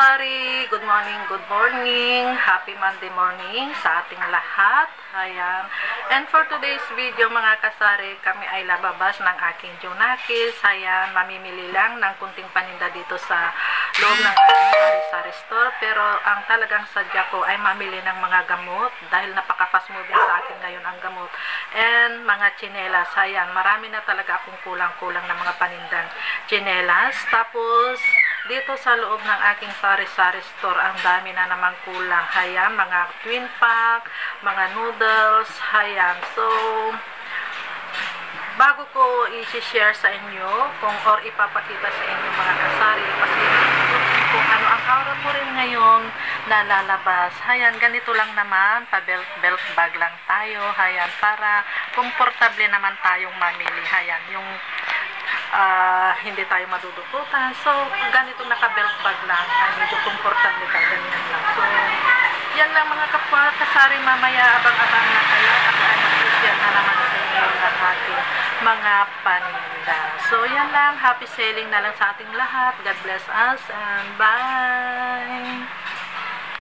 kasari, good morning, happy Monday morning sa ating lahat. Ayan. And for today's video mga kasari, kami ay lababas ng aking Junakis. Ayan, mamimili lang ng kunting paninda dito sa loob ng aking sari-sari store. Pero ang talagang sadya ko ay mamili ng mga gamot dahil napaka-fast moving sa akin ngayon ang gamot. And mga tsinelas. Ayan, marami na talaga akong kulang-kulang na mga panindang tsinelas. Tapos dito sa loob ng aking sari-sari store, ang dami na namang kulang. Hayan, mga twin pack, mga noodles, hayan. So, bago ko i-share sa inyo, or ipapakita sa inyo mga kasari, kasi kung ano ang aura ko rin ngayon na lalabas. Hayan, ganito lang naman, pa-belt bag lang tayo. Hayan, para komportable naman tayong mamili. Hayan, yung hindi tayo madudukutan. So, ganito naka-belt bag lang, ay medyo comfortable ka, ganyan lang. So, yan lang mga kapwa kasari, mamaya abang-abang na kayo. Ako ay mag-share na naman sa inyo ng ating mga paninda. So, yan lang. Happy selling na lang sa ating lahat. God bless us and bye!